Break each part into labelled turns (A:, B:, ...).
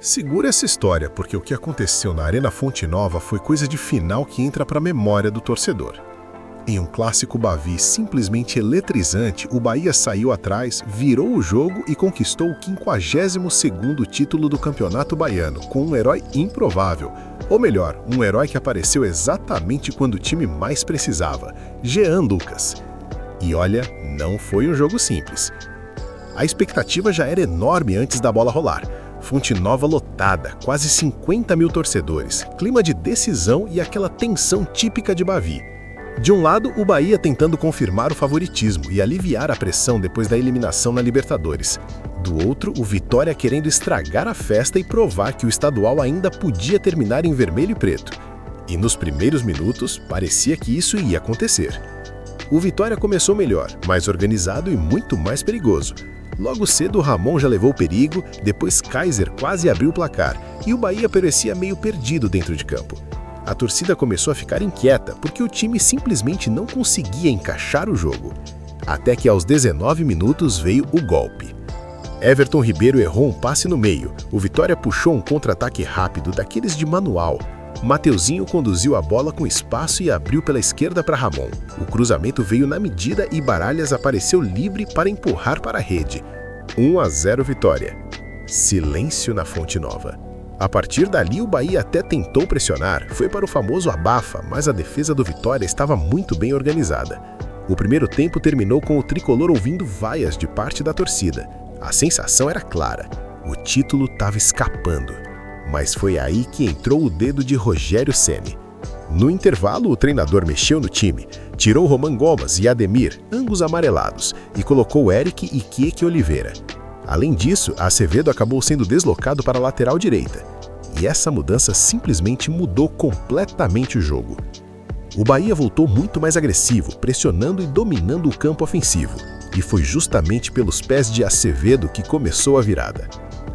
A: Segura essa história, porque o que aconteceu na Arena Fonte Nova foi coisa de final que entra para a memória do torcedor. Em um clássico Bavi simplesmente eletrizante, o Bahia saiu atrás, virou o jogo e conquistou o 52º título do Campeonato Baiano, com um herói improvável. Ou melhor, um herói que apareceu exatamente quando o time mais precisava, Jean Lucas. E olha, não foi um jogo simples. A expectativa já era enorme antes da bola rolar. Fonte Nova lotada, quase 50 mil torcedores, clima de decisão e aquela tensão típica de Bavi. De um lado, o Bahia tentando confirmar o favoritismo e aliviar a pressão depois da eliminação na Libertadores. Do outro, o Vitória querendo estragar a festa e provar que o estadual ainda podia terminar em vermelho e preto. E nos primeiros minutos, parecia que isso ia acontecer. O Vitória começou melhor, mais organizado e muito mais perigoso. Logo cedo, Ramon já levou perigo, depois Kaiser quase abriu o placar e o Bahia parecia meio perdido dentro de campo. A torcida começou a ficar inquieta porque o time simplesmente não conseguia encaixar o jogo. Até que aos 19 minutos veio o golpe. Everton Ribeiro errou um passe no meio, o Vitória puxou um contra-ataque rápido daqueles de manual. Mateuzinho conduziu a bola com espaço e abriu pela esquerda para Ramon. O cruzamento veio na medida e Baralhas apareceu livre para empurrar para a rede. 1-0 Vitória. Silêncio na Fonte Nova. A partir dali, o Bahia até tentou pressionar, foi para o famoso abafa, mas a defesa do Vitória estava muito bem organizada. O primeiro tempo terminou com o tricolor ouvindo vaias de parte da torcida. A sensação era clara, o título estava escapando. Mas foi aí que entrou o dedo de Rogério Ceni. No intervalo, o treinador mexeu no time, tirou Roman Gomes e Ademir, ambos amarelados, e colocou Eric e Keke Oliveira. Além disso, Acevedo acabou sendo deslocado para a lateral direita. E essa mudança simplesmente mudou completamente o jogo. O Bahia voltou muito mais agressivo, pressionando e dominando o campo ofensivo. E foi justamente pelos pés de Acevedo que começou a virada.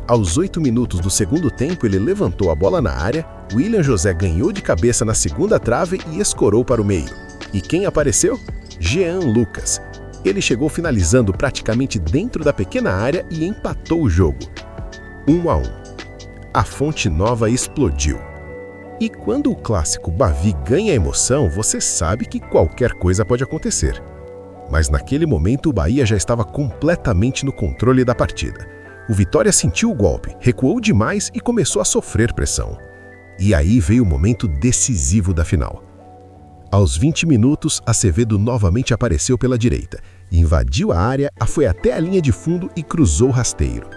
A: Aos 8 minutos do segundo tempo, ele levantou a bola na área, William José ganhou de cabeça na segunda trave e escorou para o meio. E quem apareceu? Jean Lucas. Ele chegou finalizando praticamente dentro da pequena área e empatou o jogo. 1-1. A Fonte Nova explodiu. E quando o clássico Bavi ganha emoção, você sabe que qualquer coisa pode acontecer. Mas naquele momento o Bahia já estava completamente no controle da partida. O Vitória sentiu o golpe, recuou demais e começou a sofrer pressão. E aí veio o momento decisivo da final. Aos 20 minutos, Acevedo novamente apareceu pela direita, invadiu a área, foi até a linha de fundo e cruzou o rasteiro.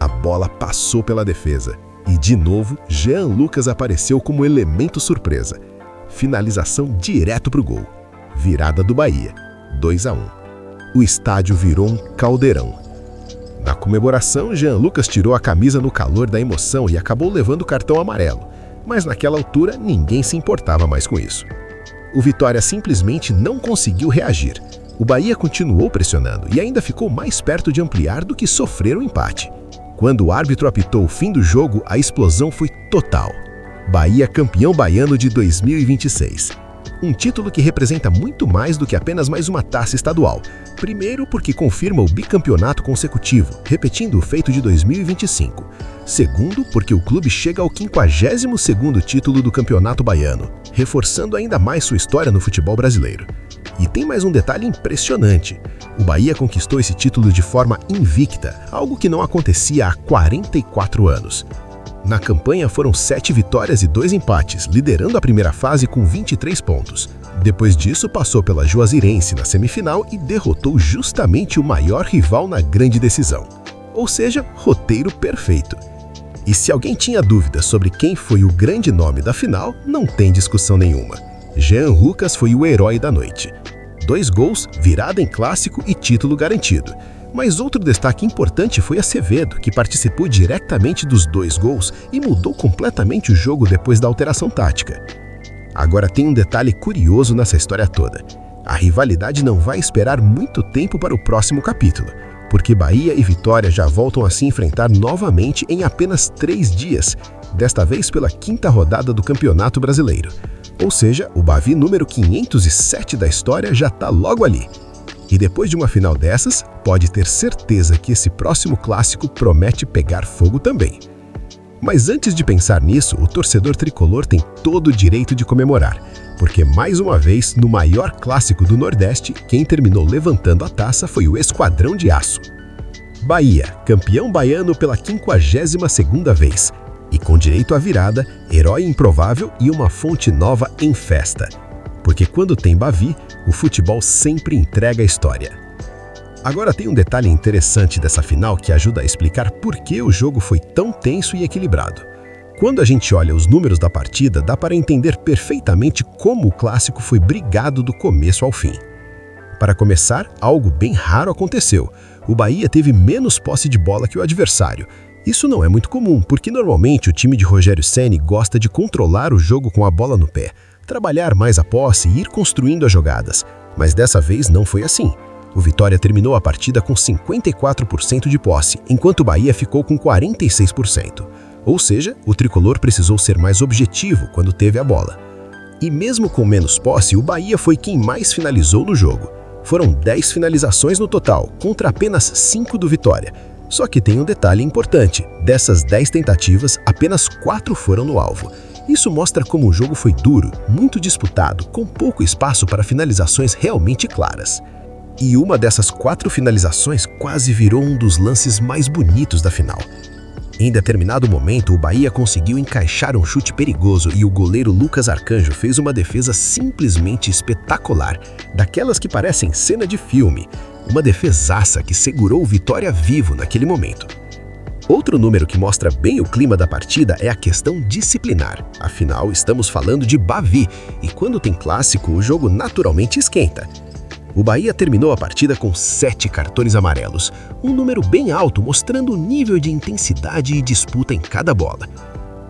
A: A bola passou pela defesa e, de novo, Jean Lucas apareceu como elemento surpresa. Finalização direto para o gol. Virada do Bahia, 2-1. O estádio virou um caldeirão. Na comemoração, Jean Lucas tirou a camisa no calor da emoção e acabou levando o cartão amarelo, mas naquela altura ninguém se importava mais com isso. O Vitória simplesmente não conseguiu reagir. O Bahia continuou pressionando e ainda ficou mais perto de ampliar do que sofrer o empate. Quando o árbitro apitou o fim do jogo, a explosão foi total. Bahia campeão baiano de 2026. Um título que representa muito mais do que apenas mais uma taça estadual. Primeiro, porque confirma o bicampeonato consecutivo, repetindo o feito de 2025. Segundo, porque o clube chega ao 52º título do Campeonato Baiano, reforçando ainda mais sua história no futebol brasileiro. E tem mais um detalhe impressionante. O Bahia conquistou esse título de forma invicta, algo que não acontecia há 44 anos. Na campanha foram 7 vitórias e 2 empates, liderando a primeira fase com 23 pontos. Depois disso, passou pela Juazeirense na semifinal e derrotou justamente o maior rival na grande decisão. Ou seja, roteiro perfeito. E se alguém tinha dúvidas sobre quem foi o grande nome da final, não tem discussão nenhuma. Jean Lucas foi o herói da noite. 2 gols, virada em clássico e título garantido. Mas outro destaque importante foi Acevedo, que participou diretamente dos 2 gols e mudou completamente o jogo depois da alteração tática. Agora tem um detalhe curioso nessa história toda. A rivalidade não vai esperar muito tempo para o próximo capítulo, porque Bahia e Vitória já voltam a se enfrentar novamente em apenas 3 dias, desta vez pela 5ª rodada do Campeonato Brasileiro. Ou seja, o Bavi número 507 da história já está logo ali. E depois de uma final dessas, pode ter certeza que esse próximo clássico promete pegar fogo também.
B: Mas antes de pensar nisso, o torcedor tricolor tem todo o direito de comemorar, porque mais uma vez, no maior clássico do Nordeste, quem terminou levantando a taça foi o Esquadrão de Aço. Bahia, campeão baiano pela 52ª vez, e com direito à virada, herói improvável e uma fonte nova em festa. Porque quando tem Bavi, o futebol sempre entrega a história. Agora tem um detalhe interessante dessa final que ajuda a explicar por que o jogo foi tão tenso e equilibrado. Quando a gente olha os números da partida, dá para entender perfeitamente como o clássico foi brigado do começo ao fim. Para começar, algo bem raro aconteceu. O Bahia teve menos posse de bola que o adversário. Isso não é muito comum, porque normalmente o time de Rogério Ceni gosta de controlar o jogo com a bola no pé, trabalhar mais a posse e ir construindo as jogadas. Mas dessa vez não foi assim. O Vitória terminou a partida com 54% de posse, enquanto o Bahia ficou com 46%. Ou seja, o tricolor precisou ser mais objetivo quando teve a bola. E mesmo com menos posse, o Bahia foi quem mais finalizou no jogo. Foram 10 finalizações no total, contra apenas 5 do Vitória. Só que tem um detalhe importante: dessas 10 tentativas, apenas 4 foram no alvo. Isso mostra como o jogo foi duro, muito disputado, com pouco espaço para finalizações realmente claras. E uma dessas 4 finalizações quase virou um dos lances mais bonitos da final. Em determinado momento, o Bahia conseguiu encaixar um chute perigoso e o goleiro Lucas Arcanjo fez uma defesa simplesmente espetacular, daquelas que parecem cena de filme, uma defesaça que segurou o Vitória vivo naquele momento. Outro número que mostra bem o clima da partida é a questão disciplinar. Afinal, estamos falando de Bavi, e quando tem clássico, o jogo naturalmente esquenta. O Bahia terminou a partida com 7 cartões amarelos, um número bem alto mostrando o nível de intensidade e disputa em cada bola.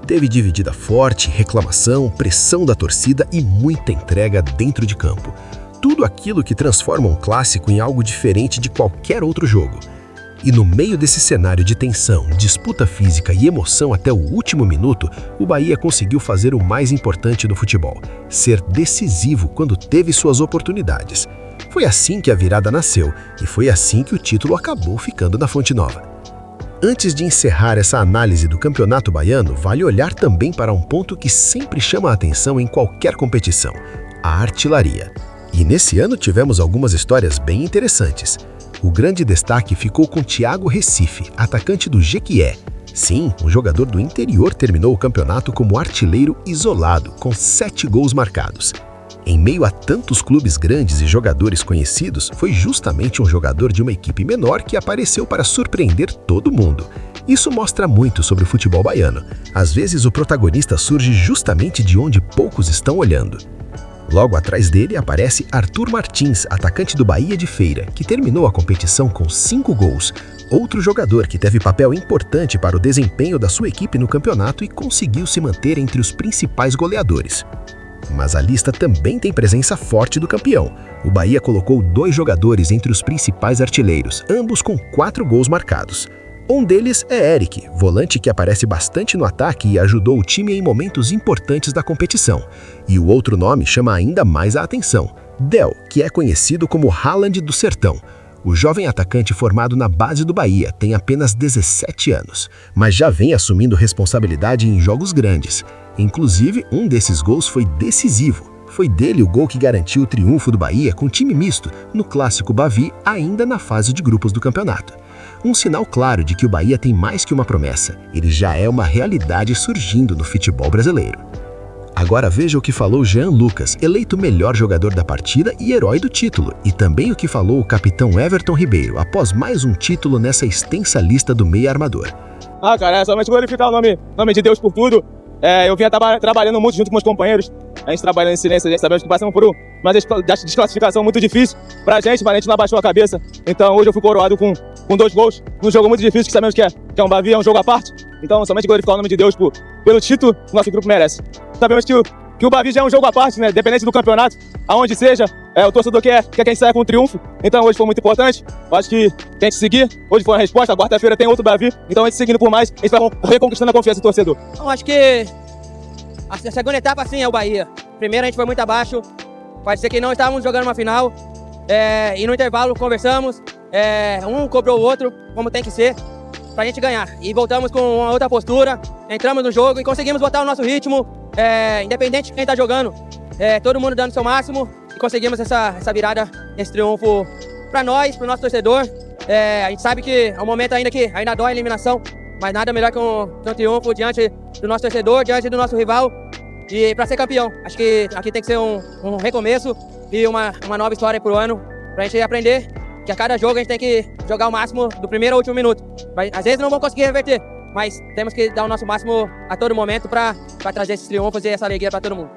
B: Teve dividida forte, reclamação, pressão da torcida e muita entrega dentro de campo. Tudo aquilo que transforma um clássico em algo diferente de qualquer outro jogo. E no meio desse cenário de tensão, disputa física e emoção até o último minuto, o Bahia conseguiu fazer o mais importante do futebol: ser decisivo quando teve suas oportunidades. Foi assim que a virada nasceu e foi assim que o título acabou ficando na Fonte Nova. Antes de encerrar essa análise do Campeonato Baiano, vale olhar também para um ponto que sempre chama a atenção em qualquer competição: a artilharia. E nesse ano tivemos algumas histórias bem interessantes. O grande destaque ficou com Thiago Recife, atacante do Jequié. Sim, um jogador do interior terminou o campeonato como artilheiro isolado, com 7 gols marcados. Em meio a tantos clubes grandes e jogadores conhecidos, foi justamente um jogador de uma equipe menor que apareceu para surpreender todo mundo. Isso mostra muito sobre o futebol baiano. Às vezes o protagonista surge justamente de onde poucos estão olhando. Logo atrás dele aparece Arthur Martins, atacante do Bahia de Feira, que terminou a competição com 5 gols. Outro jogador que teve papel importante para o desempenho da sua equipe no campeonato e conseguiu se manter entre os principais goleadores. Mas a lista também tem presença forte do campeão. O Bahia colocou 2 jogadores entre os principais artilheiros, ambos com 4 gols marcados. Um deles é Eric, volante que aparece bastante no ataque e ajudou o time em momentos importantes da competição. E o outro nome chama ainda mais a atenção: Del, que é conhecido como Haaland do Sertão. O jovem atacante formado na base do Bahia tem apenas 17 anos, mas já vem assumindo responsabilidade em jogos grandes. Inclusive, um desses gols foi decisivo. Foi dele o gol que garantiu o triunfo do Bahia com time misto no Clássico Bavi, ainda na fase de grupos do campeonato. Um sinal claro de que o Bahia tem mais que uma promessa, ele já é uma realidade surgindo no futebol brasileiro. Agora veja o que falou Jean Lucas, eleito melhor jogador da partida e herói do título, e também o que falou o capitão Everton Ribeiro, após mais um título nessa extensa lista do meia armador.
C: Cara, é somente glorificar o nome de Deus por tudo. Eu vinha trabalhando muito junto com meus companheiros. A gente trabalhando em silêncio, a gente sabemos que passamos por uma desclassificação muito difícil pra gente, mas a gente não abaixou a cabeça. Então hoje eu fui coroado com 2 gols, num jogo muito difícil, que sabemos que é um Bavi, é um jogo à parte. Então somente glorificar o nome de Deus pelo título que o nosso grupo merece. Sabemos que o Bavi já é um jogo à parte, né? Dependente do campeonato, aonde seja, o torcedor quer quem saia com o triunfo. Então hoje foi muito importante. Eu acho que tem que seguir. Hoje foi a resposta. Quarta-feira tem outro Bavi. Então a gente seguindo por mais, a gente vai reconquistando a confiança do torcedor.
D: Eu acho que a segunda etapa, sim, é o Bahia. Primeiro a gente foi muito abaixo. Pode ser que não estávamos jogando uma final. E no intervalo conversamos. Um cobrou o outro, como tem que ser. pra gente ganhar. E voltamos com uma outra postura, entramos no jogo e conseguimos botar o nosso ritmo, independente de quem tá jogando, todo mundo dando o seu máximo e conseguimos essa virada, esse triunfo pra nós, pro nosso torcedor. A gente sabe que é um momento ainda que ainda dói a eliminação, mas nada melhor que um triunfo diante do nosso torcedor, diante do nosso rival e pra ser campeão. Acho que aqui tem que ser um recomeço e uma nova história pro ano, pra gente aprender que a cada jogo a gente tem que jogar o máximo do primeiro ao último minuto. Às vezes não vão conseguir reverter, mas temos que dar o nosso máximo a todo momento para trazer esses triunfos e essa alegria para todo mundo.